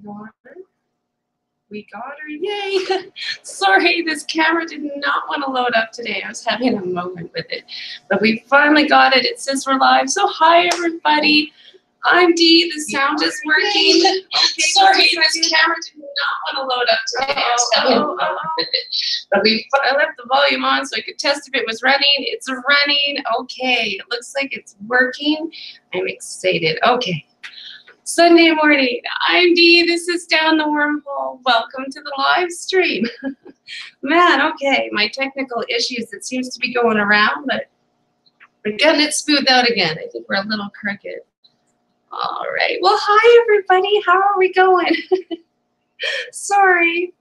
got her. We got her. Yay. Sorry, this camera did not want to load up today. I was having a moment with it. But we finally got it. It says we're live. So hi, everybody. I'm Dee. The sound is working. Okay, sorry, this camera did not want to load up today. I was having a moment with it. But I left the volume on so I could test if it was running. It's running. Okay, it looks like it's working. I'm excited. Okay. Sunday morning, I'm Dee. This is Down the Wormhole. Welcome to the live stream. Man, okay, my technical issues, it seems to be going around, but we're getting it smoothed out again. I think we're a little crooked. All right, well, hi, everybody. How are we going? Sorry.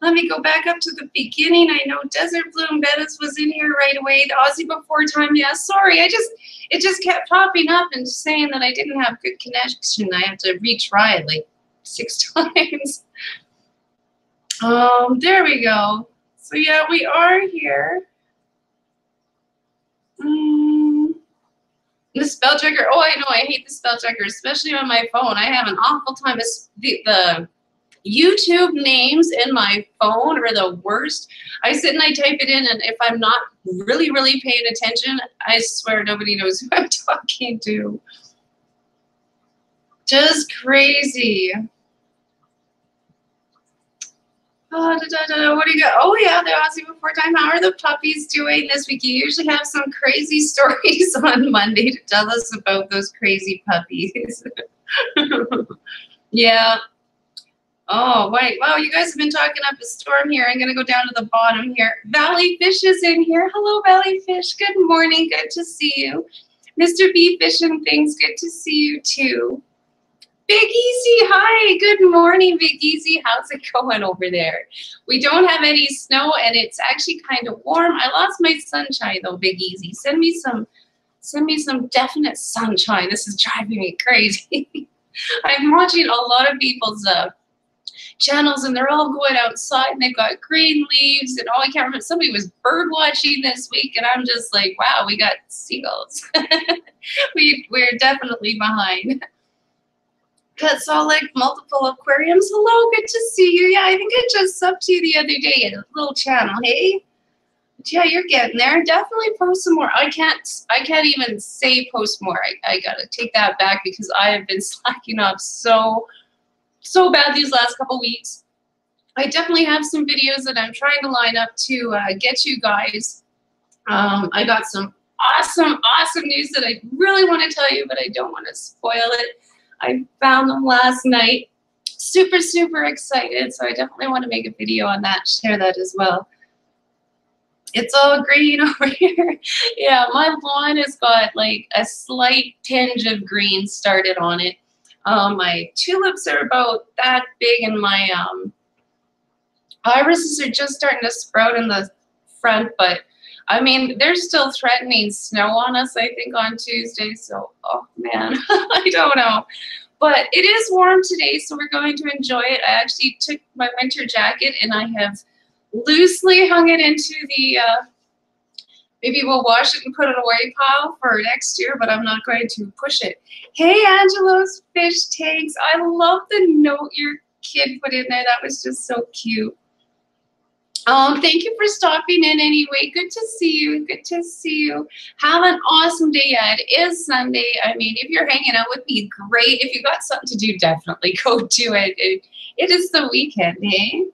Let me go back up to the beginning. I know Desert Bloom Bettis was in here right away. The Aussie Before Time, yeah, sorry. It just kept popping up and saying that I didn't have good connection. I had to retry it like 6 times. There we go. So yeah, we are here. The spell checker. Oh, I know. I hate the spell checker, especially on my phone. I have an awful time. The YouTube names in my phone are the worst. I sit and I type it in, and if I'm not really paying attention, I swear nobody knows who I'm talking to. Just crazy. What do you got? Oh yeah, the Aussie Before Time. How are the puppies doing this week? You usually have some crazy stories on Monday to tell us about those crazy puppies. Yeah. Oh, wait. Wow, you guys have been talking up a storm here. I'm going to go down to the bottom here. Valley Fish is in here. Hello, Valley Fish. Good morning. Good to see you. Mr. B Fish and Things, good to see you too. Big Easy, hi. Good morning, Big Easy. How's it going over there? We don't have any snow, and it's actually kind of warm. I lost my sunshine, though, Big Easy. Send me some definite sunshine. This is driving me crazy. I'm watching a lot of people's channels, and they're all going outside, and they've got green leaves, and oh, I can't remember, somebody was bird watching this week, and I'm just like, wow, we got seagulls. We're definitely behind. Got Salt Lake Multiple Aquariums. Hello, good to see you. Yeah, I think I just subbed to you the other day, a little channel, hey? But yeah, you're getting there. Definitely post some more. I can't even say post more. I gotta take that back because I have been slacking off so bad these last couple weeks. I definitely have some videos that I'm trying to line up to get you guys. I got some awesome news that I really want to tell you, but I don't want to spoil it. I found them last night. Super excited, so I definitely want to make a video on that, share that as well. It's all green over here. Yeah, my lawn has got like a slight tinge of green started on it. My tulips are about that big, and my irises are just starting to sprout in the front, but I mean, they're still threatening snow on us, I think, on Tuesday, so, oh man, I don't know. But it is warm today, so we're going to enjoy it. I actually took my winter jacket, and I have loosely hung it into the, maybe we'll wash it and put it away pile for next year, but I'm not going to push it. Hey, Angelo's Fish Tanks. I love the note your kid put in there. That was just so cute. Thank you for stopping in anyway. Good to see you. Good to see you. Have an awesome day. Yeah, it is Sunday. I mean, if you're hanging out with me, great. If you got something to do, definitely go do it. It is the weekend, eh?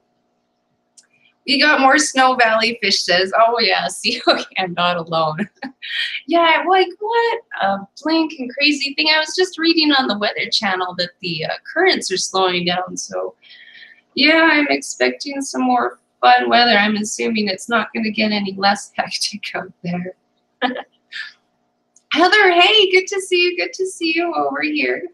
We got more snow, Valley Fish says. Oh, yeah. See, okay, I'm not alone. Yeah, like what a blank and crazy thing. I was just reading on the Weather Channel that the currents are slowing down. So, yeah, I'm expecting some more fun weather. I'm assuming it's not going to get any less hectic out there. Heather, hey, good to see you. Good to see you over here.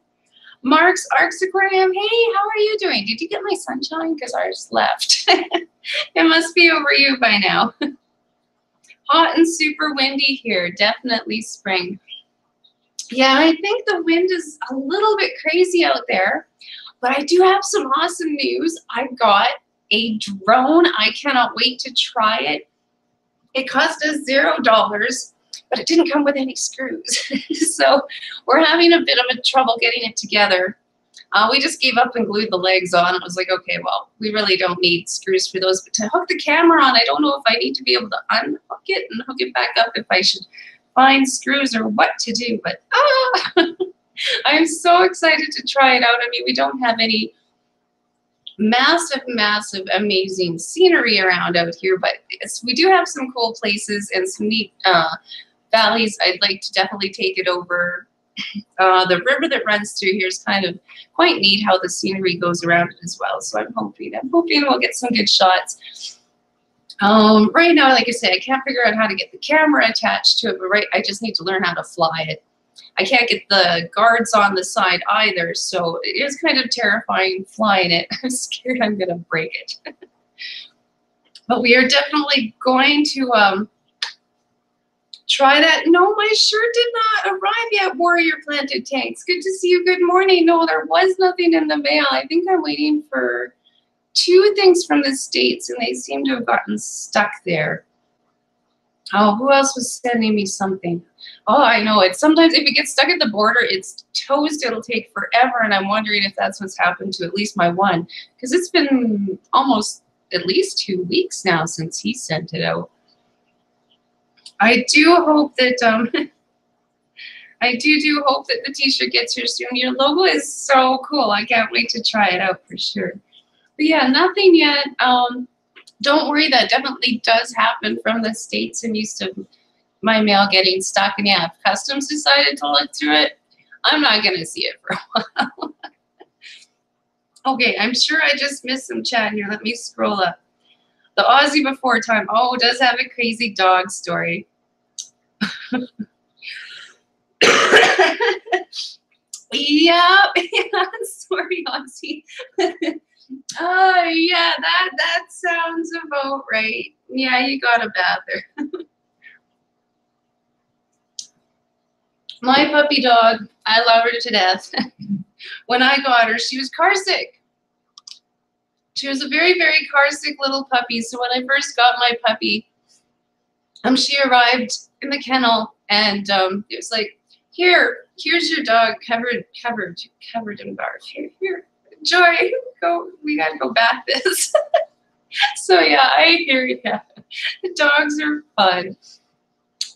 Mark's Arcs Aquarium, hey, how are you doing? Did you get my sunshine? Because ours left. It must be over you by now. Hot and super windy here. Definitely spring. Yeah, I think the wind is a little bit crazy out there. But I do have some awesome news. I got a drone. I cannot wait to try it. It cost us $0, but it didn't come with any screws. So we're having a bit of a trouble getting it together. We just gave up and glued the legs on. It was like, okay, well, we really don't need screws for those. But to hook the camera on, I don't know if I need to be able to unhook it and hook it back up, if I should find screws or what to do. But I'm so excited to try it out. I mean, we don't have any massive, amazing scenery around out here, but we do have some cool places and some neat valleys. I'd like to definitely take it over. The river that runs through here is kind of quite neat how the scenery goes around it as well. So I'm hoping we'll get some good shots. Right now, like I say, I can't figure out how to get the camera attached to it, but I just need to learn how to fly it. I can't get the guards on the side either, so it is kind of terrifying flying it. I'm scared I'm going to break it. But we are definitely going to try that. No, my shirt did not arrive yet, Warrior Planted Tanks. Good to see you. Good morning. No, there was nothing in the mail. I think I'm waiting for 2 things from the States, and they seem to have gotten stuck there. Oh, who else was sending me something? Oh, I know. It's sometimes if it gets stuck at the border, it's toast. It'll take forever, and I'm wondering if that's what's happened to at least my one, because it's been almost at least 2 weeks now since he sent it out. I do hope that I do hope that the t-shirt gets here soon. Your logo is so cool. I can't wait to try it out for sure. But yeah, nothing yet. Don't worry, that definitely does happen from the States and used to my mail getting stuck. And yeah, if Customs decided to look through it, I'm not going to see it for a while. Okay, I'm sure I just missed some chat here. Let me scroll up. The Aussie Before Time. Oh, does have a crazy dog story. Yeah, sorry, Aussie. Yeah, that sounds about right. Yeah, you got a bather. My puppy dog, I love her to death. When I got her, she was car sick. She was a very, very car sick little puppy. So when I first got my puppy, she arrived in the kennel, and it was like, here's your dog covered in barf. Here, Joy, go. We gotta go bath this. So yeah, I hear you. The dogs are fun.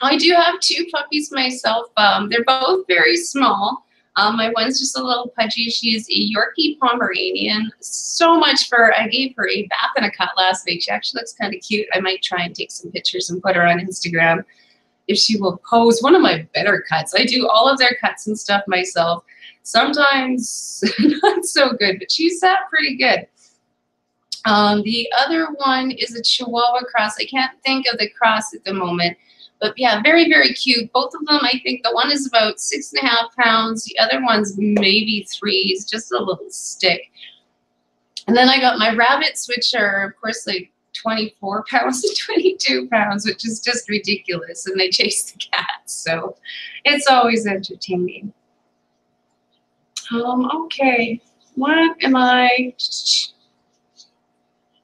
I do have 2 puppies myself. They're both very small. My one's just a little pudgy. She's a Yorkie Pomeranian. So much fur. I gave her a bath and a cut last week. She actually looks kind of cute. I might try and take some pictures and put her on Instagram if she will pose. One of my better cuts. I do all of their cuts and stuff myself. Sometimes not so good, but she sat pretty good. The other one is a Chihuahua cross. I can't think of the cross at the moment. But yeah, very, very cute. Both of them, I think the one is about 6.5 pounds. The other one's maybe 3. He's just a little stick. And then I got my rabbits, which are, of course, like 24 pounds to 22 pounds, which is just ridiculous. And they chase the cats. So it's always entertaining. Okay. What did I miss?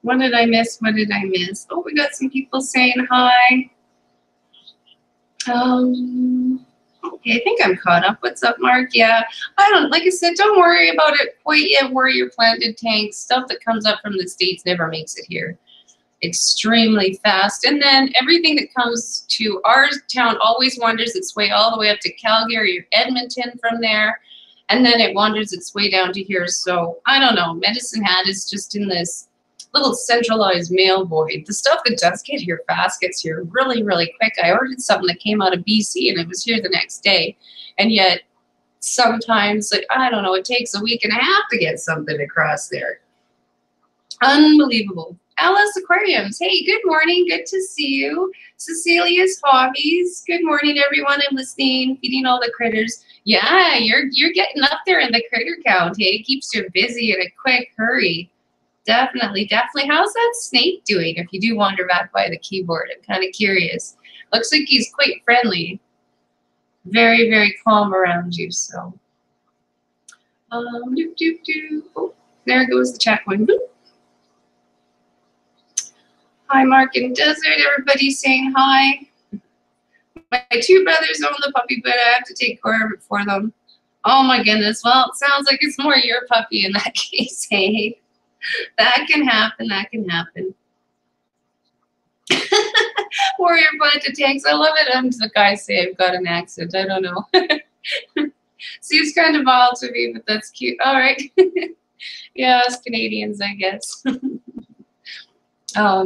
What did I miss? Oh, we got some people saying hi. Okay, I think I'm caught up. What's up, Mark? Yeah, like I said, don't worry about it quite yet. Warrior Planted Tanks. Stuff that comes up from the States never makes it here. Extremely fast. And then everything that comes to our town always wanders its way all the way up to Calgary or Edmonton from there. And then it wanders its way down to here. So, I don't know. Medicine Hat is just in this little centralized mail void. The stuff that does get here fast gets here really, really quick. I ordered something that came out of BC and it was here the next day. And yet sometimes, like, I don't know, it takes a week and a half to get something across there. Unbelievable. Alice Aquariums. Hey, good morning. Good to see you. Cecilia's Hobbies. Good morning, everyone. I'm listening, feeding all the critters. Yeah, you're getting up there in the critter count. Hey, it keeps you busy in a quick hurry. Definitely, definitely. How's that snake doing if you do wander back by the keyboard? I'm kind of curious. Looks like he's quite friendly. Very, very calm around you, so. Oh, there goes the chat one. Hi, Mark and Desert. Everybody's saying hi. My 2 brothers own the puppy, but I have to take care of it for them. Oh my goodness. Well, it sounds like it's more your puppy in that case, hey? That can happen. That can happen. Warrior Bunch of Tanks. I love it. The guys say I've got an accent. I don't know. Seems kind of odd to me, but that's cute. All right. Yeah, us Canadians, I guess. Yeah,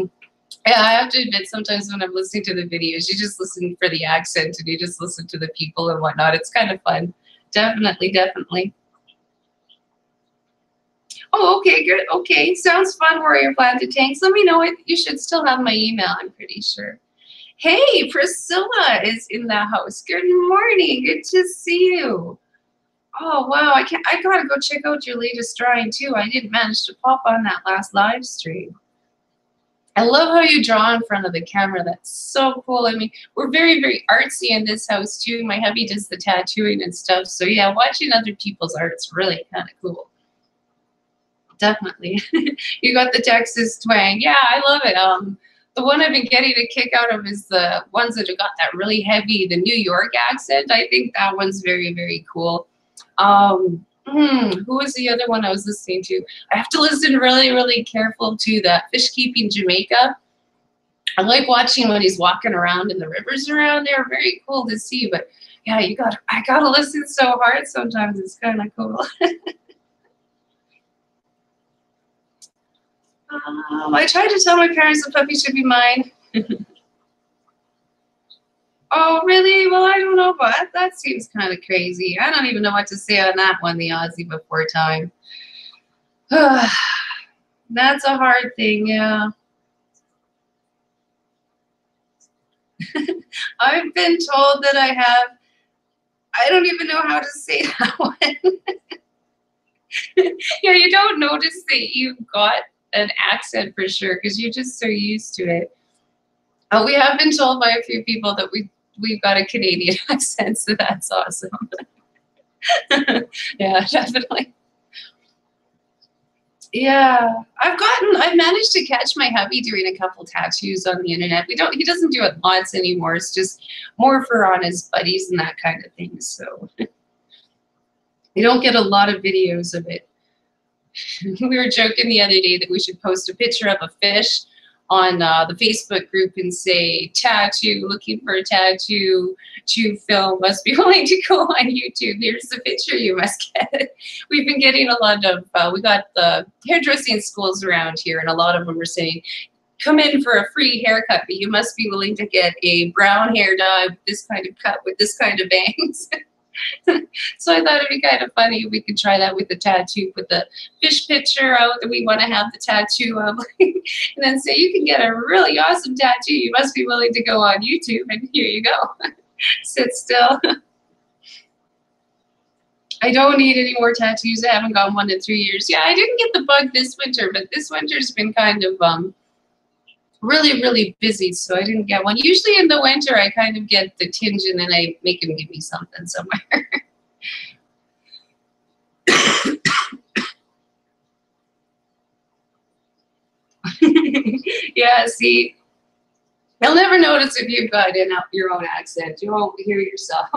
I have to admit, sometimes when I'm listening to the videos, you just listen for the accent and you just listen to the people and whatnot. It's kind of fun. Definitely, definitely. Oh, okay, good. Okay, sounds fun, Warrior Planted Tanks. Let me know. You should still have my email, I'm pretty sure. Hey, Priscilla is in the house. Good morning. Good to see you. Oh, wow. I gotta go check out your latest drawing, too. I didn't manage to pop on that last live stream. I love how you draw in front of the camera. That's so cool. I mean, we're very, very artsy in this house, too. My hubby does the tattooing and stuff. So, yeah, watching other people's art is really kind of cool. Definitely. You got the Texas twang. Yeah, I love it. The one I've been getting a kick out of is the ones that have got that really heavy, the New York accent. I think that one's very, very cool. Who was the other one I was listening to? I have to listen really, really careful to the Fish Keeping Jamaica. I like watching when he's walking around in the rivers around there. Very cool to see. But yeah, I gotta listen so hard sometimes. It's kind of cool. I tried to tell my parents the puppy should be mine. Oh, really? Well, I don't know, but that seems kind of crazy. I don't even know what to say on that one, the Aussie before time. That's a hard thing, yeah. I've been told that I don't even know how to say that one. Yeah, you don't notice that you've got an accent for sure because you're just so used to it. We have been told by a few people that we've got a Canadian accent, so that's awesome. Yeah, definitely. Yeah, I've managed to catch my hubby doing a couple tattoos on the internet. He doesn't do it lots anymore. It's just more for on his buddies and that kind of thing. So we don't get a lot of videos of it. We were joking the other day that we should post a picture of a fish on the Facebook group and say, tattoo, looking for a tattoo to film, must be willing to go on YouTube. Here's the picture you must get. We've been getting a lot of, we got the hairdressing schools around here, and a lot of them are saying, come in for a free haircut, but you must be willing to get a brown hair dye with this kind of cut, with this kind of bangs. So I thought it'd be kind of funny if we could try that with the tattoo, put the fish picture out that we want to have the tattoo of, and then say, you can get a really awesome tattoo. You must be willing to go on YouTube, and here you go. Sit still. I don't need any more tattoos. I haven't gotten one in 3 years. Yeah, I didn't get the bug this winter, but this winter's been kind of really, really busy, so I didn't get one. Usually in the winter, I kind of get the tinge and then I make him give me something somewhere. Yeah, see, you'll never notice if you've got your own accent. You won't hear yourself.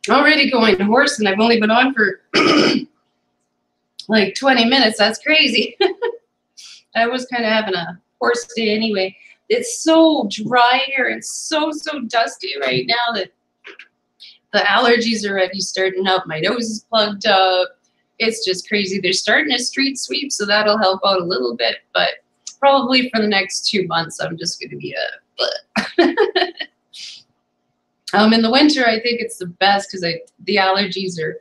Already going hoarse, and I've only been on for like 20 minutes. That's crazy. I was kind of having a hoarse day anyway. It's so dry here and so dusty right now that the allergies are already starting up. My nose is plugged up. It's just crazy. They're starting a street sweep, so that'll help out a little bit, but probably for the next 2 months, I'm just going to be in the winter, I think it's the best because the allergies are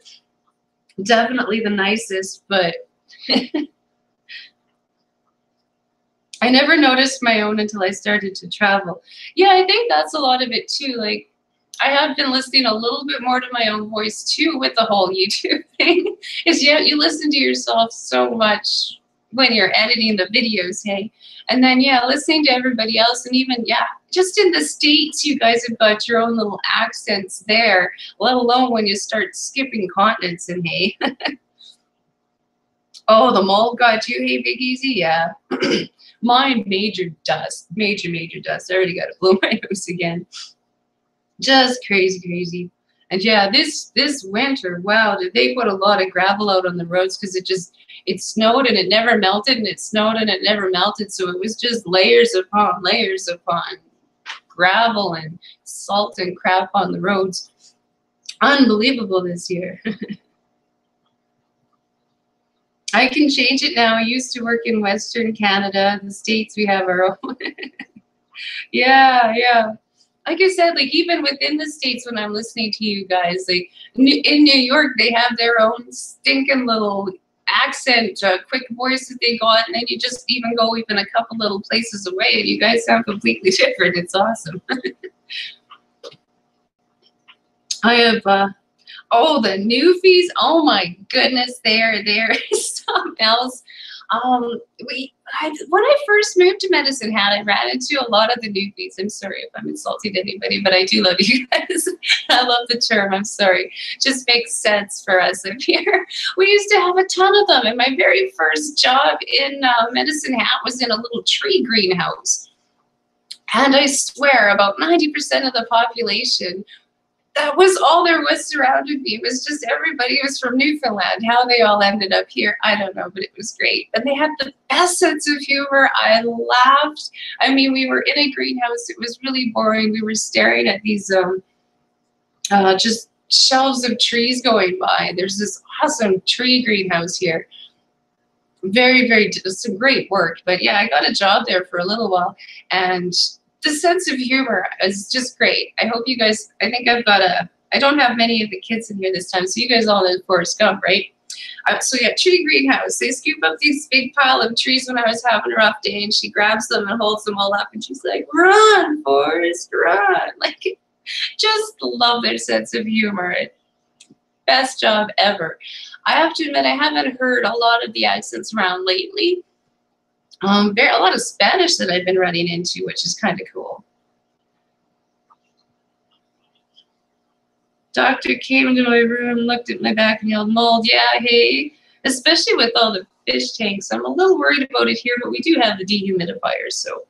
definitely the nicest, but I never noticed my own until I started to travel. Yeah, I think that's a lot of it too. Like, I have been listening a little bit more to my own voice too with the whole YouTube thing. Is you listen to yourself so much when you're editing the videos, hey? And then, yeah, listening to everybody else, and even, yeah, just in the States, you guys have got your own little accents there, let alone when you start skipping continents, and hey. Oh, the mold got you, hey, Big Easy? Yeah. Mine, major dust. Major dust. I already got to blow my nose again. Just crazy, crazy. And yeah, this winter, wow, did they put a lot of gravel out on the roads because it snowed and it never melted, and it snowed and it never melted. So it was just layers upon gravel and salt and crap on the roads. Unbelievable this year. I can change it now. I used to work in Western Canada. The States, we have our own. Yeah, yeah. Like I said, like even within the States, when I'm listening to you guys, like in New York, they have their own stinking little accent, quick voice that they got, and then you just even go even a couple little places away, and you guys sound completely different. It's awesome. I have, oh, the Newfies. Oh my goodness, there is something else. When I first moved to Medicine Hat, I ran into a lot of the Newfies. I'm sorry if I'm insulting anybody, but I do love you guys. I love the term. I'm sorry. Just makes sense for us up here. We used to have a ton of them, and my very first job in Medicine Hat was in a little tree greenhouse. And I swear, about 90% of the population, that was all there was surrounded me. It was just everybody was from Newfoundland. How they all ended up here, I don't know, but it was great. And they had the best sense of humor. I laughed. I mean, we were in a greenhouse. It was really boring. We were staring at these just shelves of trees going by. There's this awesome tree greenhouse here. Very, some great work. But yeah, I got a job there for a little while, and the sense of humor is just great. I hope you guys, I think I don't have many of the kids in here this time, so you guys all know Forrest Gump, right? So yeah, tree greenhouse. They scoop up these big pile of trees when I was having a rough day, and she grabs them and holds them all up, and she's like, "Run, Forrest, run!" Like, just love their sense of humor. Best job ever. I have to admit, I haven't heard a lot of the accents around lately. A lot of Spanish that I've been running into, which is kind of cool. Doctor came into my room, looked at my back, and yelled, "Mold." Yeah, hey. Especially with all the fish tanks. I'm a little worried about it here, but we do have the dehumidifiers, so.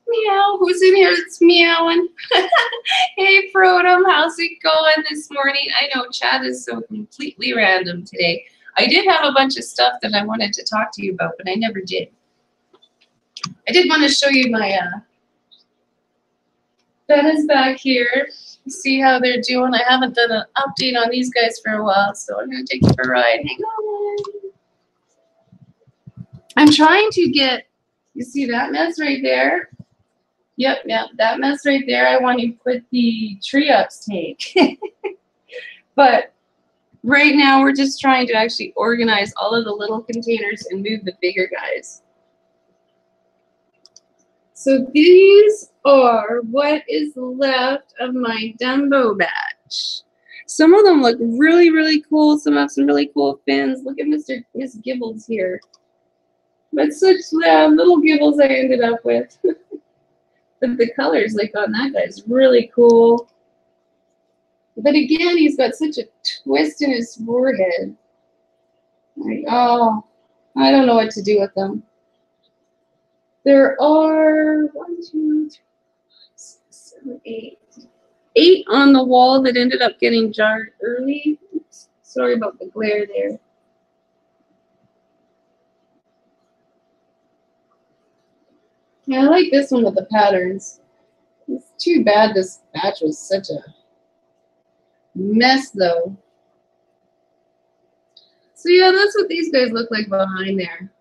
Meow, who's in here that's meowing? Hey, Frodom, how's it going this morning? I know chat is so completely random today. I did have a bunch of stuff that I wanted to talk to you about, but I never did. I did want to show you my Benna's back here. See how they're doing. I haven't done an update on these guys for a while, so I'm going to take you for a ride. Hang on. I'm trying to get, you see that mess right there? Yep, that mess right there. I want to put the Triops tank. But right now, we're just trying to actually organize all of the little containers and move the bigger guys. So these are what is left of my Dumbo batch. Some of them look really, really cool. Some have some really cool fins. Look at Miss Gibbles here. But such little Gibbles I ended up with. But the colors like on that guy's really cool. But again, he's got such a twist in his forehead. Like, oh, I don't know what to do with them. There are 1, 2, 3, 4, 5, 6, 7, 8. 8 on the wall that ended up getting jarred early. Oops, sorry about the glare there. Yeah, I like this one with the patterns. It's too bad this batch was such a mess, though. So yeah, that's what these guys look like behind there.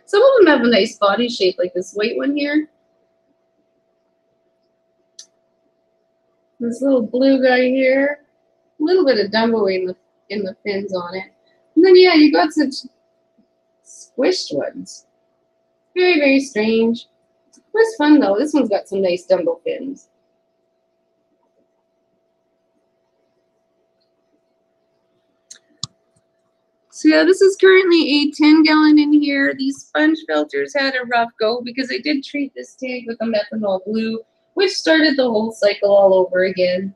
Some of them have a nice body shape, like this white one here. This little blue guy here. A little bit of Dumbo in the fins on it. And then yeah, you got such squished ones. Very, very strange. It was fun though. This one's got some nice Dumbo fins. So yeah, this is currently a 10-gallon in here. These sponge filters had a rough go because I did treat this tank with a methanol blue, which started the whole cycle all over again.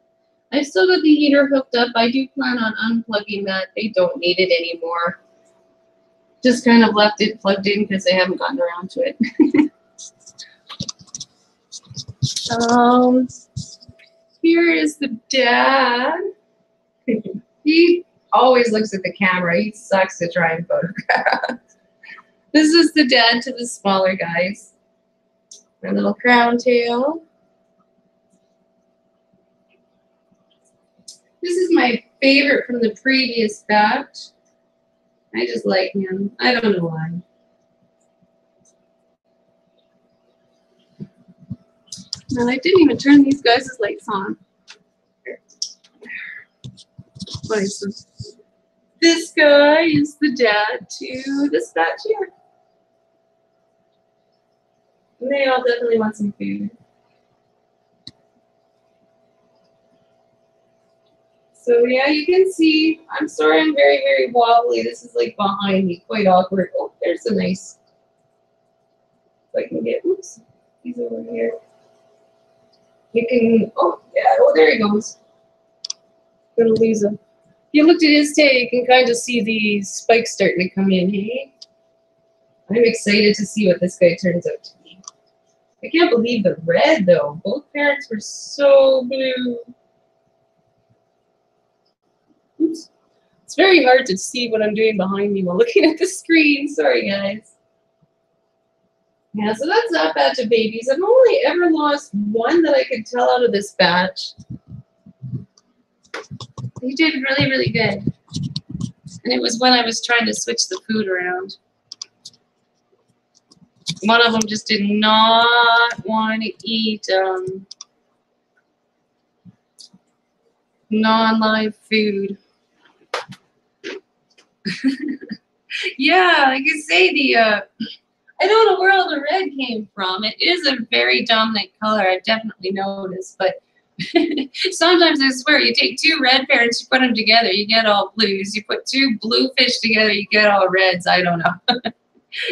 I've still got the heater hooked up. I do plan on unplugging that. They don't need it anymore. Just kind of left it plugged in because I haven't gotten around to it. Here is the dad. He always looks at the camera. He sucks to try and photograph. This is the dad to the smaller guys. My little crown tail. This is my favorite from the previous batch. I just like him. I don't know why. And I didn't even turn these guys' lights on. This guy is the dad to this batch here. And they all definitely want some food. So yeah, you can see, I'm sorry I'm very, very wobbly. This is like behind me, quite awkward. Oh, there's a nice, if I can get, oops, he's over here. You can, oh yeah, oh there he goes. Gonna lose him. If you looked at his tail, you can kind of see these spikes starting to come in, hey? I'm excited to see what this guy turns out to be. I can't believe the red though. Both parents were so blue. Oops. It's very hard to see what I'm doing behind me while looking at the screen. Sorry, guys. Yeah, so that's that batch of babies. I've only ever lost one that I could tell out of this batch. He did really, really good. And it was when I was trying to switch the food around. One of them just did not want to eat non-live food. Yeah, like I say, I don't know where all the red came from. It is a very dominant color, I've definitely noticed, but sometimes I swear, you take two red parents, you put them together, you get all blues. You put two blue fish together, you get all reds. I don't know.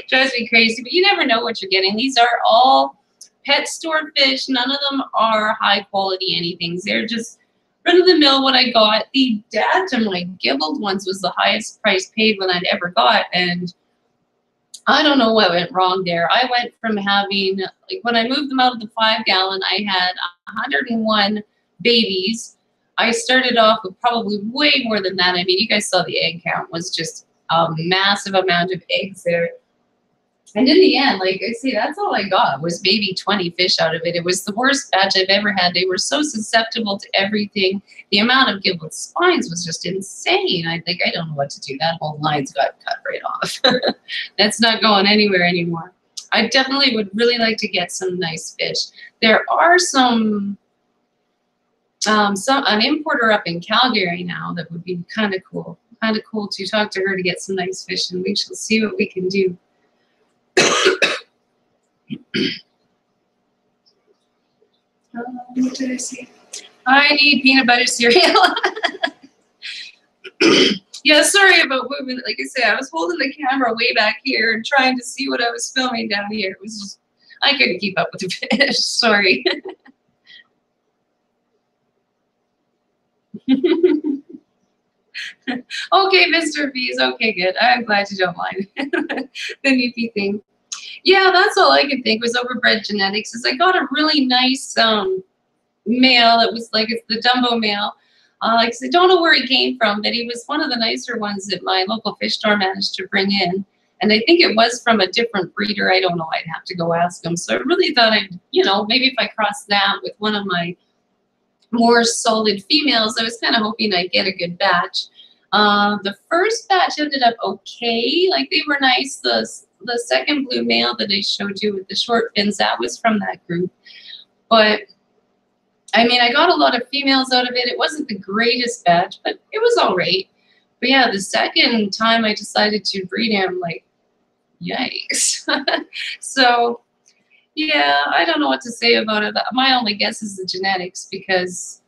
Drives me crazy, but you never know what you're getting. These are all pet store fish. None of them are high quality anything. They're just run of the mill what I got. The dad to my gibbled ones was the highest price paid one I'd ever got, and I don't know what went wrong there. I went from having, like when I moved them out of the 5-gallon, I had 101 babies. I started off with probably way more than that. I mean, you guys saw the egg count was just a massive amount of eggs there. And in the end, like I say, that's all I got was maybe 20 fish out of it. It was the worst batch I've ever had. They were so susceptible to everything. The amount of giblet spines was just insane. I think I don't know what to do. That whole line's got cut right off. That's not going anywhere anymore. I definitely would really like to get some nice fish. There are an importer up in Calgary now that would be kind of cool. Kind of cool to talk to her to get some nice fish, and we shall see what we can do. What did I say? I need peanut butter cereal. Yeah, sorry about moving. Like I say, I was holding the camera way back here and trying to see what I was filming down here. It was just, I couldn't keep up with the fish. Sorry. Okay, Mr. Bees. Okay, good. I'm glad you don't mind the Newfie thing. Yeah, that's all I could think was overbred genetics. Is I got a really nice male. It was like it's the Dumbo male. Like I said, don't know where he came from, but he was one of the nicer ones that my local fish store managed to bring in. And I think it was from a different breeder. I don't know. I'd have to go ask him. So I really thought I'd, maybe if I crossed that with one of my more solid females, I was kind of hoping I'd get a good batch. The first batch ended up okay. Like they were nice. The second blue male that I showed you with the short fins, that was from that group. But I mean, I got a lot of females out of it. It wasn't the greatest batch, but it was all right. But yeah, the second time I decided to breed him, like, yikes. So yeah, I don't know what to say about it. My only guess is the genetics, because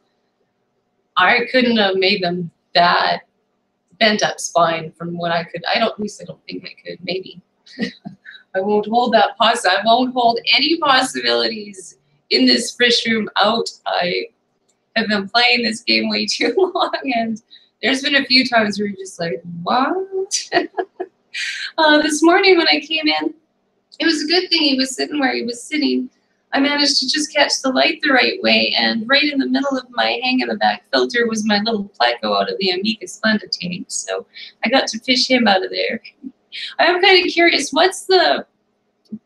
I couldn't have made them that bent up spine from what I could. At least I don't think I could. Maybe. I won't hold that I won't hold any possibilities in this fish room out. I have been playing this game way too long, and there's been a few times where you're just like, what? This morning when I came in, it was a good thing he was sitting where he was sitting. I managed to just catch the light the right way, and right in the middle of my hang in the back filter was my little pleco out of the Amica Splenda tank, so I got to fish him out of there. I'm kind of curious, what's the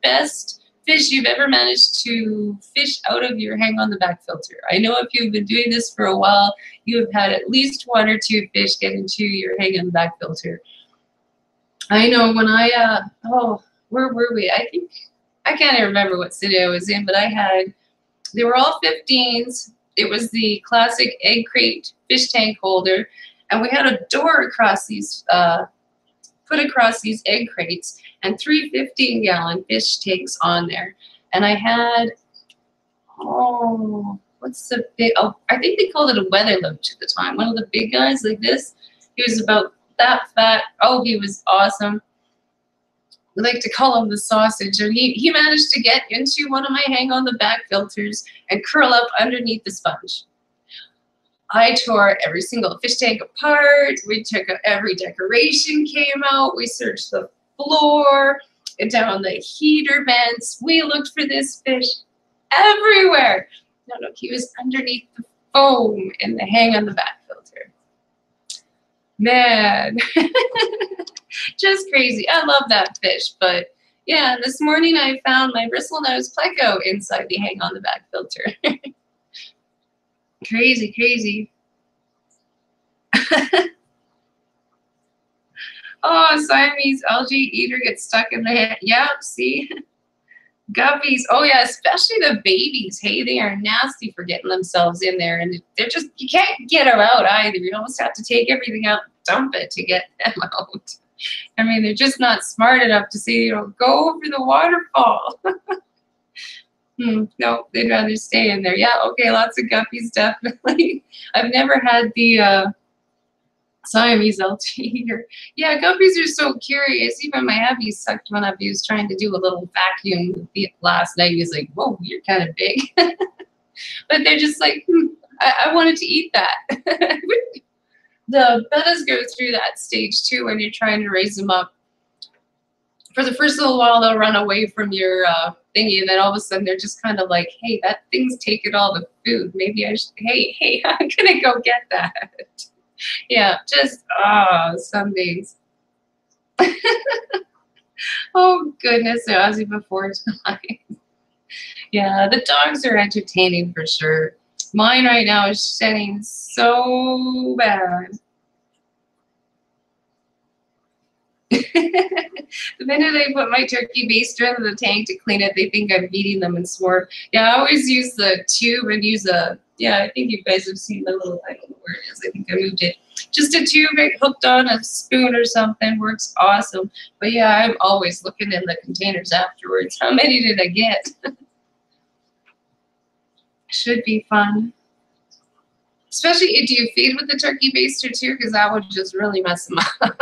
best fish you've ever managed to fish out of your hang on the back filter? I know if you've been doing this for a while, you have had at least 1 or 2 fish get into your hang on the back filter. I know when I, where were we? I can't even remember what city I was in, but they were all 15s. It was the classic egg crate fish tank holder, and we had a door across these, put across these egg crates, and 3 15-gallon fish tanks on there. And I had, what's the big, I think they called it a weather loach at the time. One of the big guys like this. He was about that fat. Oh, he was awesome. We like to call him the sausage. And he managed to get into one of my hang on the back filters and curl up underneath the sponge. I tore every single fish tank apart. We took out every decoration came out. We searched the floor and down the heater vents. We looked for this fish everywhere. No, he was underneath the foam in the hang on the back filter. Man, just crazy. I love that fish, but yeah, this morning I found my bristlenose pleco inside the hang on the back filter. Crazy, crazy. Oh, Siamese algae eater gets stuck in the head. Yep, see? Guppies. Oh, yeah, especially the babies. Hey, they are nasty for getting themselves in there. And they're just, you can't get them out either. You almost have to take everything out and dump it to get them out. I mean, they're just not smart enough to say, you know, go over the waterfall. No, they'd rather stay in there. Yeah, okay, lots of guppies, definitely. I've never had the Siamese algae eater. Yeah, guppies are so curious. Even my hubby sucked one up. He was trying to do a little vacuum last night. He was like, whoa, you're kind of big. But they're just like, I wanted to eat that. The bettas go through that stage too when you're trying to raise them up. For the first little while, they'll run away from your thingy, and then all of a sudden they're just kind of like, hey, that thing's taking all the food. Maybe I should, hey, I'm going to go get that. Yeah, just, some days. Oh, goodness, Ozzy before time. Yeah, the dogs are entertaining for sure. Mine right now is shedding so bad. The minute I put my turkey baster into the tank to clean it, they think I'm feeding them in s'more. Yeah, I always use the tube and use yeah, I think you guys have seen the little, I don't know where it is. I think I moved it. Just a tube hooked on a spoon or something. Works awesome. But yeah, I'm always looking in the containers afterwards. How many did I get? Should be fun. Especially if you feed with the turkey baster too, because that would just really mess them up.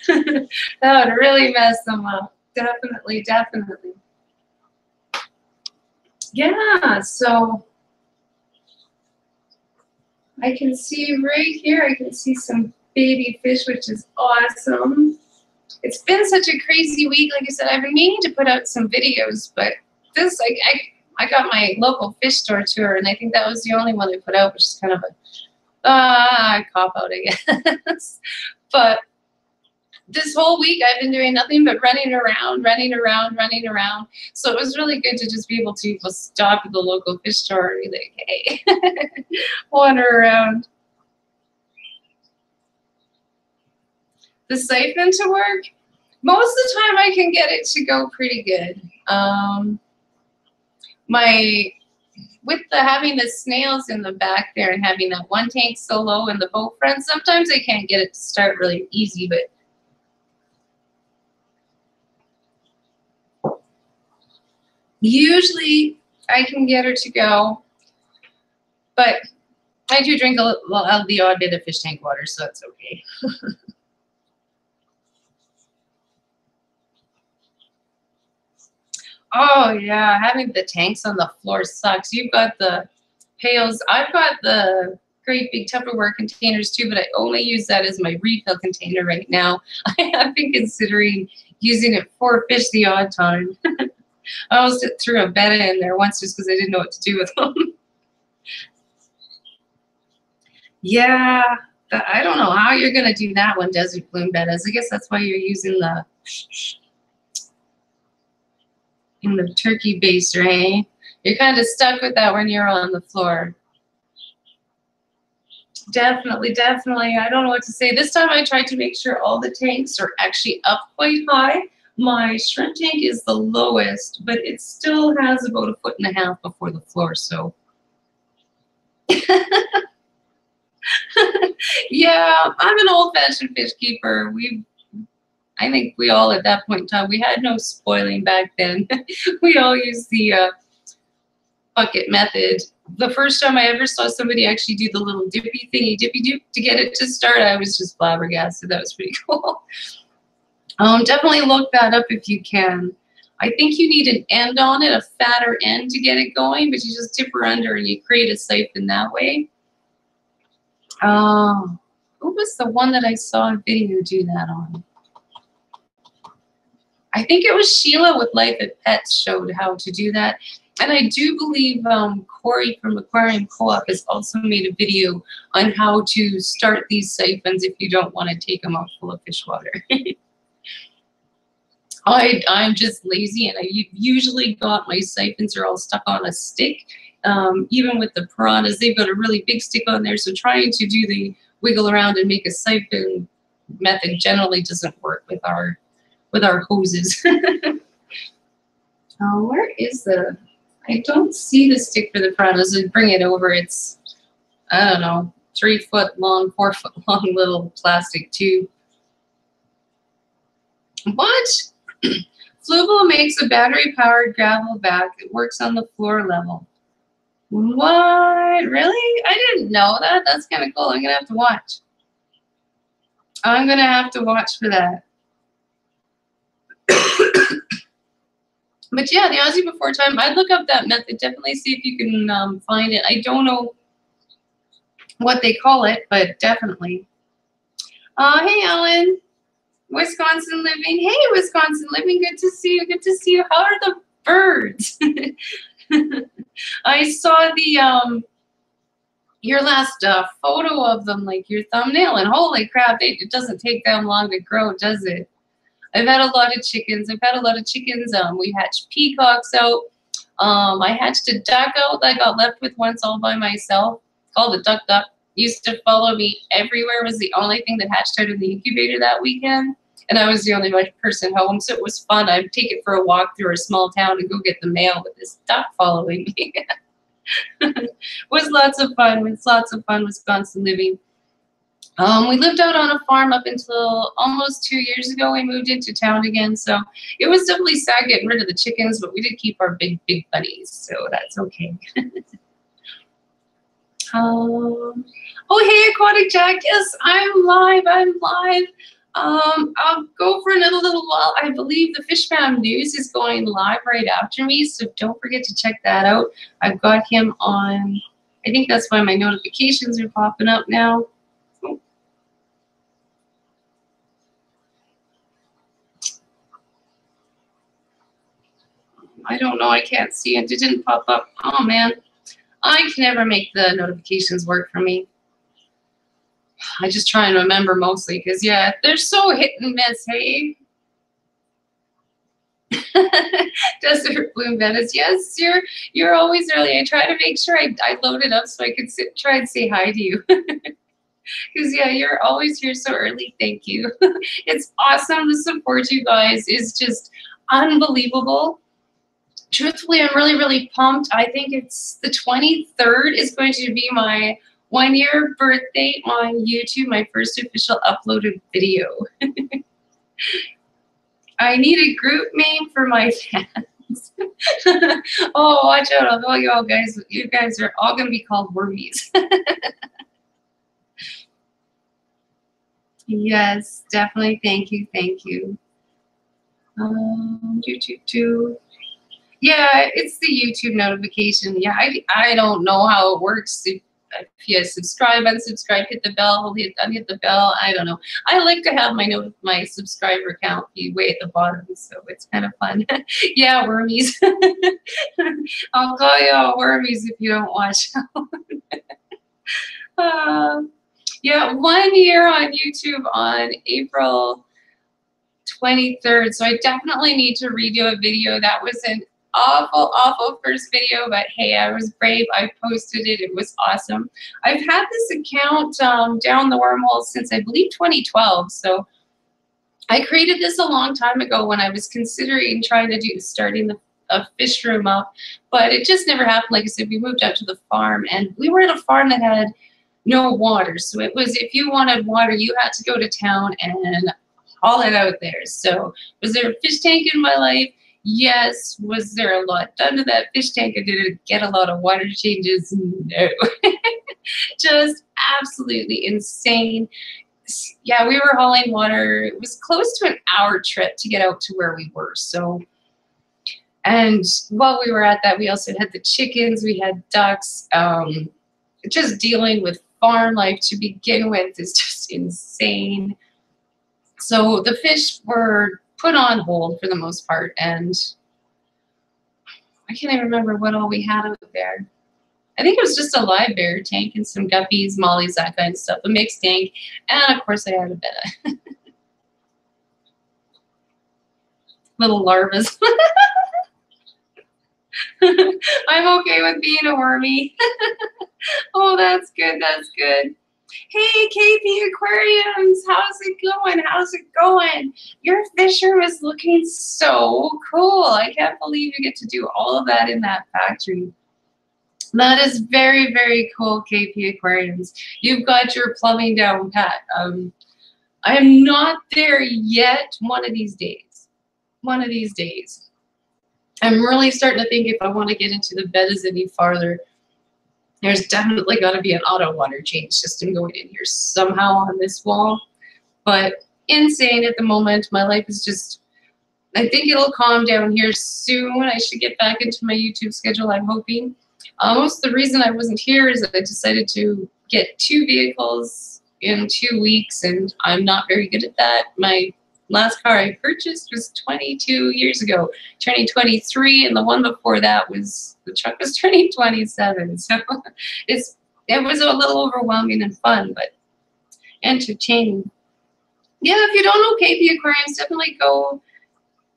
That would really mess them up. Definitely, definitely. Yeah, so I can see right here, I can see some baby fish, which is awesome. It's been such a crazy week. Like I said, I've been meaning to put out some videos, but this, I got my local fish store tour, and I think that was the only one I put out, which is kind of a cop out, I guess. But this whole week I've been doing nothing but running around. So it was really good to just be able to stop at the local fish store and be like, hey, wander around. The siphon to work? Most of the time I can get it to go pretty good. With having the snails in the back there and having that one tank so low in the boat front, sometimes I can't get it to start really easy, but usually I can get her to go. But I do drink the odd bit of fish tank water, so that's okay. Oh, yeah, having the tanks on the floor sucks. You've got the pails. I've got the great big Tupperware containers too, but I only use that as my refill container right now. I have been considering using it for fish the odd time. I almost threw a betta in there once just because I didn't know what to do with them. Yeah, I don't know how you're going to do that one, desert bloom bettas. I guess that's why you're using the turkey baster, eh? You're kind of stuck with that when you're on the floor. Definitely, definitely. I don't know what to say. This time I tried to make sure all the tanks are actually up quite high. My shrimp tank is the lowest, but it still has about 1.5 feet before the floor, so. Yeah, I'm an old-fashioned fish keeper. I think we all at that point in time, we had no spoiling back then. We all used the bucket method. The first time I ever saw somebody actually do the little dippy thingy, dippy doop, to get it to start, I was just flabbergasted. That was pretty cool. Definitely look that up if you can. I think you need an end on it, a fatter end to get it going, but you just dip her under and you create a siphon that way. Who was the one that I saw a video do that on? I think it was Sheila with Life at Pets showed how to do that. And I do believe Corey from Aquarium Co-op has also made a video on how to start these siphons if you don't want to take them out full of fish water. I'm just lazy, and I usually got my siphons are all stuck on a stick. Even with the piranhas, they've got a really big stick on there, so trying to do the wiggle around and make a siphon method generally doesn't work with our hoses. Where is the... I don't see the stick for the piranhas. I bring it over. It's, I don't know, 3 foot long, 4 foot long little plastic tube. What? Fluval makes a battery-powered gravel vac. It works on the floor level. What? Really? I didn't know that. That's kind of cool. I'm going to have to watch. I'm going to have to watch for that. But yeah, the Aussie before time, I'd look up that method. Definitely see if you can find it. I don't know what they call it, but definitely. Hey, Ellen. Wisconsin living. Hey, Wisconsin living. Good to see you. Good to see you. How are the birds? I saw the your last photo of them, like your thumbnail, and holy crap, it doesn't take that long to grow, does it? I've had a lot of chickens. We hatched peacocks out. I hatched a duck out that I got left with once all by myself. Called a duck duck. Used to follow me everywhere. Was the only thing that hatched out of the incubator that weekend. And I was the only person home, so it was fun. I'd take it for a walk through a small town and go get the mail with this duck following me. It was lots of fun. It's lots of fun, Wisconsin living. We lived out on a farm up until almost 2 years ago. We moved into town again, so it was definitely sad getting rid of the chickens, but we did keep our big buddies, so that's okay. Oh, hey, Aquatic Jack. Yes, I'm live. I'll go for another little while. I believe the Fish Fam News is going live right after me, so don't forget to check that out. I've got him on, I think that's why my notifications are popping up now. I don't know, I can't see it. It didn't pop up. Oh man, I can never make the notifications work for me. I just try and remember mostly because yeah, they're so hit and miss, hey? Desert Bloom Venice. Yes, you're always early. I try to make sure I load it up so I can try and say hi to you. Because yeah, you're always here so early. Thank you. It's awesome to support you guys. It's just unbelievable. Truthfully, I'm really pumped. I think it's the 23rd is going to be my 1-year birthday on YouTube, my first official uploaded video. I need a group name for my fans. Oh, watch out. I'll tell you all guys, you guys are all going to be called wormies. Yes, definitely. Thank you. Thank you. Yeah, it's the YouTube notification. Yeah, I don't know how it works. if you subscribe, unsubscribe, hit the bell, hit the bell. I don't know. I like to have my subscriber count be way at the bottom, so it's kind of fun. Yeah, wormies. I'll call you all wormies if you don't watch. Yeah, 1 year on YouTube on April 23rd. So I definitely need to redo a video. That was an awful, awful first video, but hey, I was brave. I posted it. It was awesome. I've had this account down the wormhole since I believe 2012. So I created this a long time ago when I was considering starting a fish room up, but it just never happened. Like I said, we moved out to the farm, and we were at a farm that had no water. So it was, if you wanted water, you had to go to town and haul it out there. So was there a fish tank in my life? Yes. Was there a lot done to that fish tank? I didn't get a lot of water changes. No. Just absolutely insane. Yeah, we were hauling water. It was close to an hour trip to get out to where we were. So, and while we were at that, we also had the chickens, we had ducks. Just dealing with farm life to begin with is just insane. So the fish were put on hold for the most part, and I can't even remember what all we had out there. I think it was just a live bear tank and some guppies, mollies, that kind of stuff, a mixed tank, and of course I had a betta. Little larvas. I'm okay with being a wormy. Oh, that's good. That's good. Hey, KP Aquariums, how's it going? How's it going? Your fish room is looking so cool. I can't believe you get to do all of that in that factory. That is very, very cool, KP Aquariums. You've got your plumbing down pat. I'm not there yet. One of these days. One of these days. I'm really starting to think if I want to get into the bettas any farther, there's definitely got to be an auto water change system going in here somehow on this wall. But insane at the moment. My life is just, I think it'll calm down here soon. I should get back into my YouTube schedule, I'm hoping. Almost the reason I wasn't here is that I decided to get 2 vehicles in 2 weeks, and I'm not very good at that. My last car I purchased was 22 years ago, turning 23, and the one before that was, the truck was turning 27. So it was a little overwhelming and fun, but entertaining. Yeah, if you don't know KP Aquariums, definitely go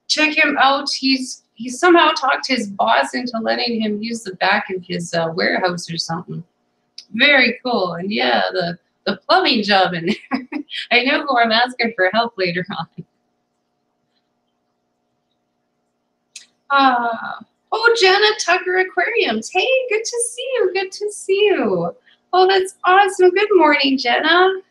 check him out. He somehow talked his boss into letting him use the back of his warehouse or something. Very cool. And yeah, the plumbing job in there. I know who I'm asking for help later on. Oh, Jenna Tucker Aquariums. Hey, good to see you. Good to see you. Oh, that's awesome. Good morning, Jenna.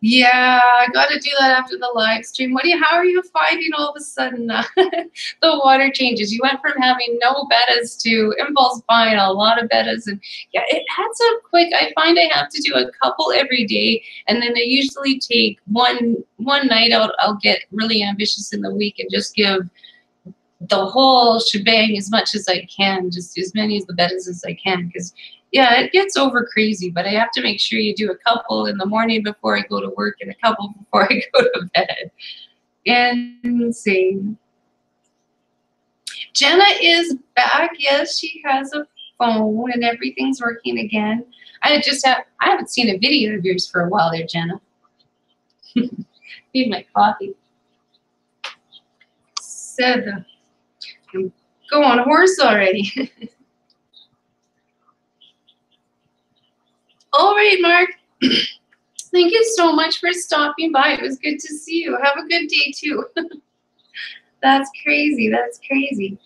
Yeah, I got to do that after the live stream. How are you finding all of a sudden the water changes? You went from having no bettas to impulse buying a lot of bettas, and yeah, it adds up quick. I find I have to do a couple every day, and then I usually take one night out. I'll get really ambitious in the week and just give the whole shebang as much as I can, just as many of the bettas as I can, because yeah, it gets over crazy, but I have to make sure you do a couple in the morning before I go to work and a couple before I go to bed. Insane. Jenna is back. Yes, she has a phone and everything's working again. I haven't seen a video of yours for a while there, Jenna. Need my coffee. Said I'm going hoarse already. All right, Mark. Thank you so much for stopping by. It was good to see you. Have a good day, too. That's crazy. That's crazy.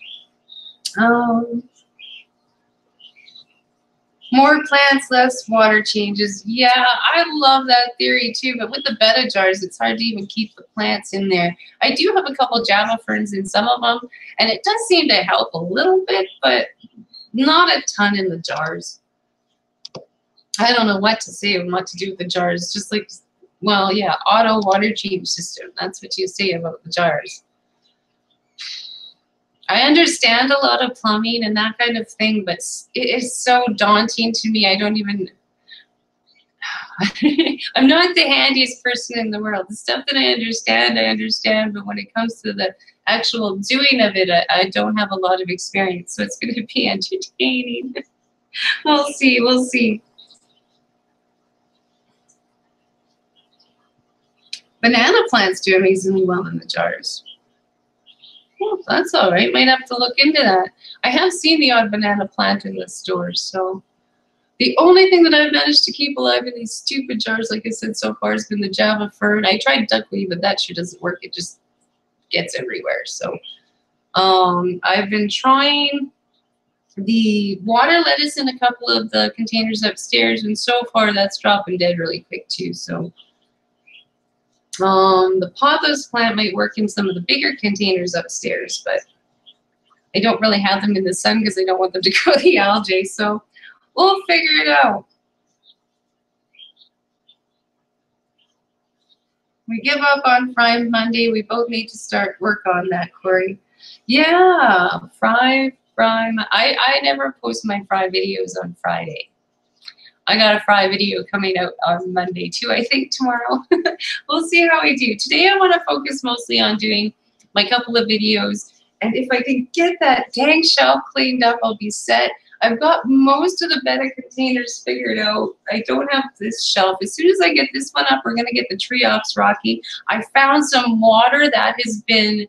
More plants, less water changes. Yeah, I love that theory, too. But with the betta jars, it's hard to even keep the plants in there. I do have a couple Java ferns in some of them, and it does seem to help a little bit, but not a ton in the jars. I don't know what to say and what to do with the jars. Just like, well, yeah, auto water change system. That's what you say about the jars. I understand a lot of plumbing and that kind of thing, but it is so daunting to me. I don't even, I'm not the handiest person in the world. The stuff that I understand, but when it comes to the actual doing of it, I don't have a lot of experience, so it's going to be entertaining. We'll see, we'll see. Banana plants do amazingly well in the jars. Well, that's all right. Might have to look into that. I have seen the odd banana plant in the stores, so the only thing that I've managed to keep alive in these stupid jars, like I said so far, has been the Java fern. I tried duckweed, but that sure doesn't work. It just gets everywhere. So I've been trying the water lettuce in a couple of the containers upstairs, and so far that's dropping dead really quick too. So the pothos plant might work in some of the bigger containers upstairs, but I don't really have them in the sun because I don't want them to grow the algae. So we'll figure it out. We give up on Fry Monday. We both need to start work on that, Corey. Yeah, Fry. I never post my Fry videos on Friday. I got a Fry video coming out on Monday too, I think tomorrow. We'll see how we do. Today I want to focus mostly on doing my couple of videos. And if I can get that dang shelf cleaned up, I'll be set. I've got most of the betta containers figured out. I don't have this shelf. As soon as I get this one up, we're going to get the Triops rocking. I found some water that has been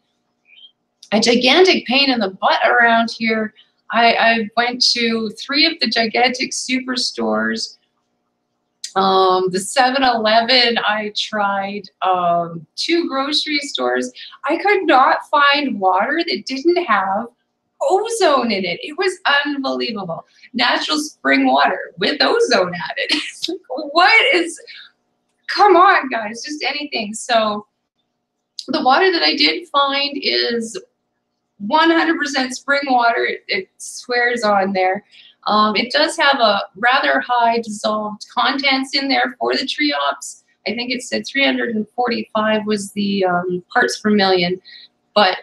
a gigantic pain in the butt around here. I went to 3 of the gigantic superstores. The 7-Eleven, I tried 2 grocery stores. I could not find water that didn't have ozone in it. It was unbelievable. Natural spring water with ozone added. It's like, what is, come on guys, just anything. So the water that I did find is 100% spring water. It swears on there. It does have a rather high dissolved contents in there for the Triops. I think it said 345 was the parts per million, but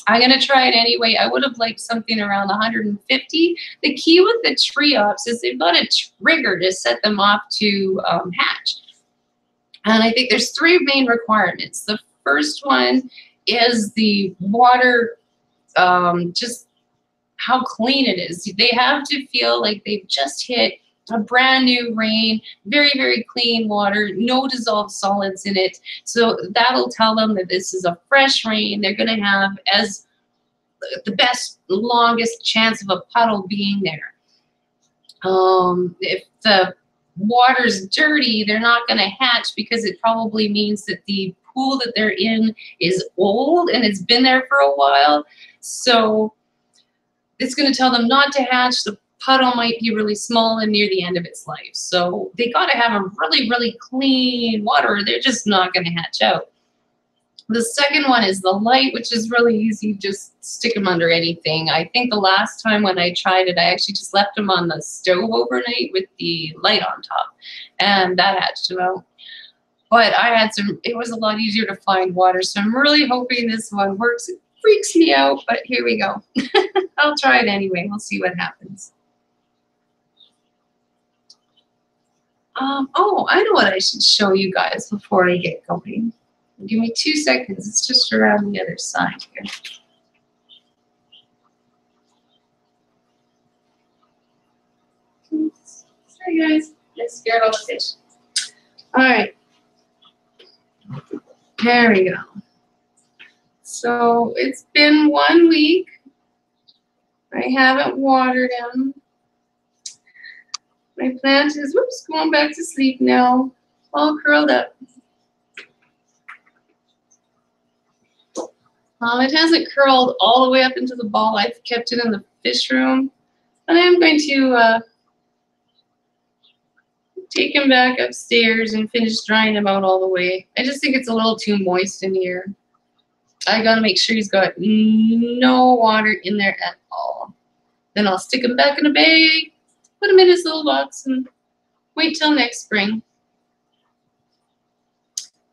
I'm going to try it anyway. I would have liked something around 150. The key with the Triops is they've got a trigger to set them off to hatch. And I think there's 3 main requirements. The first one is the water, just how clean it is. They have to feel like they've just hit a brand new rain, very, very clean water, no dissolved solids in it. So that'll tell them that this is a fresh rain. They're going to have as the best, longest chance of a puddle being there. If the water's dirty, they're not going to hatch because it probably means that the pool that they're in is old and it's been there for a while. So it's going to tell them not to hatch. The puddle might be really small and near the end of its life. So they got to have a really, really clean water or they're just not going to hatch out. The second one is the light, which is really easy. Just stick them under anything. I think the last time when I tried it, I actually just left them on the stove overnight with the light on top, and that hatched them out. But I had some, it was a lot easier to find water, so I'm really hoping this one works. It freaks me out, but here we go. I'll try it anyway. We'll see what happens. Oh, I know what I should show you guys before I get going. Give me 2 seconds. It's just around the other side here. Sorry, guys. I scared all the fish. All right. There we go. So it's been 1 week. I haven't watered them. My plant is, whoops, going back to sleep now. All curled up. It hasn't curled all the way up into the ball. I've kept it in the fish room. And I'm going to take him back upstairs and finish drying him out all the way. I just think it's a little too moist in here. I gotta make sure he's got no water in there at all. Then I'll stick him back in a bag, put him in his little box, and wait till next spring.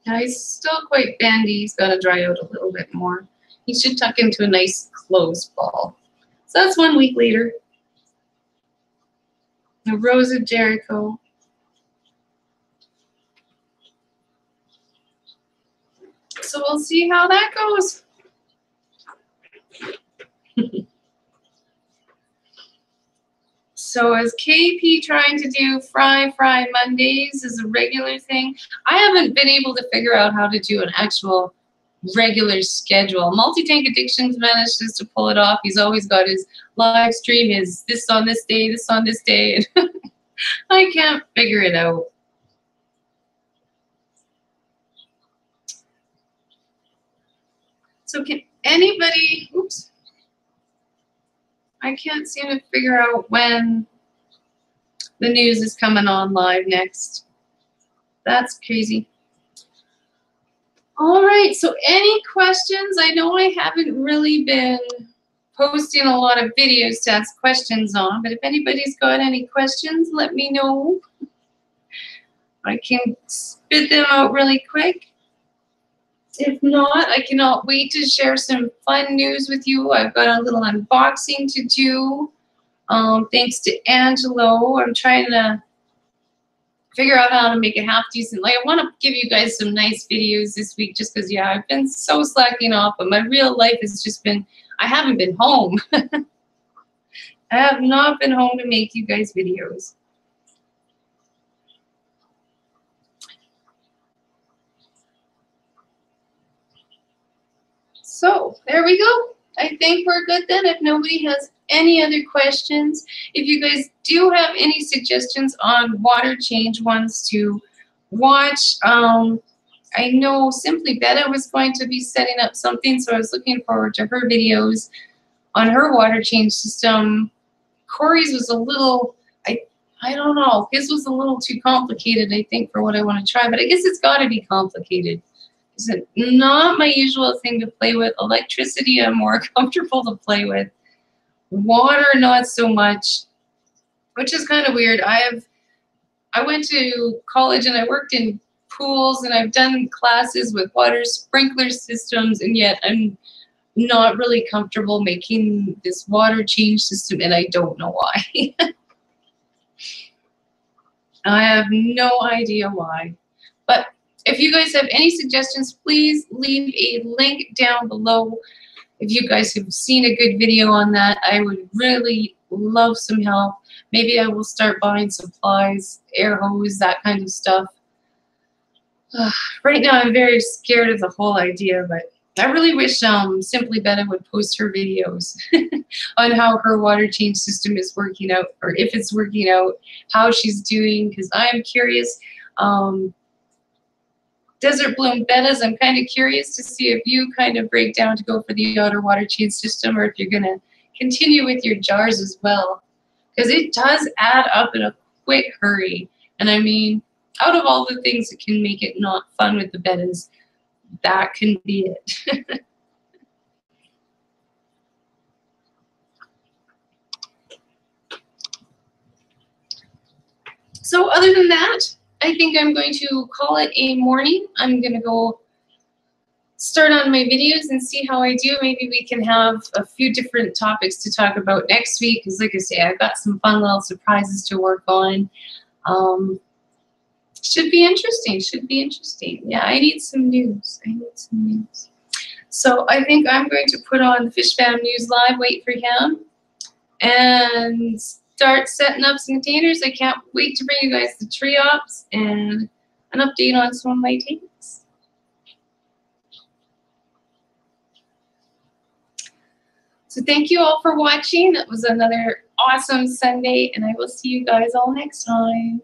Now he's still quite bendy. He's got to dry out a little bit more. He should tuck into a nice closed ball. So that's 1 week later. The Rose of Jericho. So we'll see how that goes. So is KP trying to do Fry Mondays as a regular thing? I haven't been able to figure out how to do an actual regular schedule. Multi-Tank Addictions manages to pull it off. He's always got his live stream, his this on this day, this on this day. I can't figure it out. So can anybody, oops, I can't seem to figure out when the news is coming on live next. That's crazy. All right, so any questions? I know I haven't really been posting a lot of videos to ask questions on, but if anybody's got any questions, let me know. I can spit them out really quick. If not, I cannot wait to share some fun news with you. I've got a little unboxing to do. Thanks to Angelo. I'm trying to figure out how to make it half decent. Like, I want to give you guys some nice videos this week just because, yeah, I've been so slacking off, but my real life has just been, I haven't been home. I have not been home to make you guys videos. So there we go. I think we're good then. If nobody has any other questions, if you guys do have any suggestions on water change ones to watch, I know Simply Betta was going to be setting up something, so I was looking forward to her videos on her water change system. Corey's was a little, I don't know, his was a little too complicated, I think, for what I want to try, but I guess it's got to be complicated. It's not my usual thing to play with. Electricity, I'm more comfortable to play with. Water, not so much, which is kind of weird. I went to college and I worked in pools and I've done classes with water sprinkler systems, and yet I'm not really comfortable making this water change system, and I don't know why. I have no idea why. But if you guys have any suggestions, please leave a link down below. If you guys have seen a good video on that, I would really love some help. Maybe I will start buying supplies, air hose, that kind of stuff. Right now I'm very scared of the whole idea, but I really wish Simply Betta would post her videos on how her water change system is working out, or if it's working out, how she's doing, because I'm curious. Desert Bloom Bettas, I'm kind of curious to see if you kind of break down to go for the otter water change system, or if you're going to continue with your jars as well. Because it does add up in a quick hurry. And I mean, out of all the things that can make it not fun with the Bettas, that can be it. So other than that, I think I'm going to call it a morning. I'm going to go start on my videos and see how I do. Maybe we can have a few different topics to talk about next week, because like I say, I've got some fun little surprises to work on. Should be interesting. Should be interesting. Yeah, I need some news. I need some news. So I think I'm going to put on the Fish Fam News Live, wait for him, and start setting up some containers. I can't wait to bring you guys the tree ops and an update on some of my takes. So thank you all for watching. That was another awesome Sunday, and I will see you guys all next time.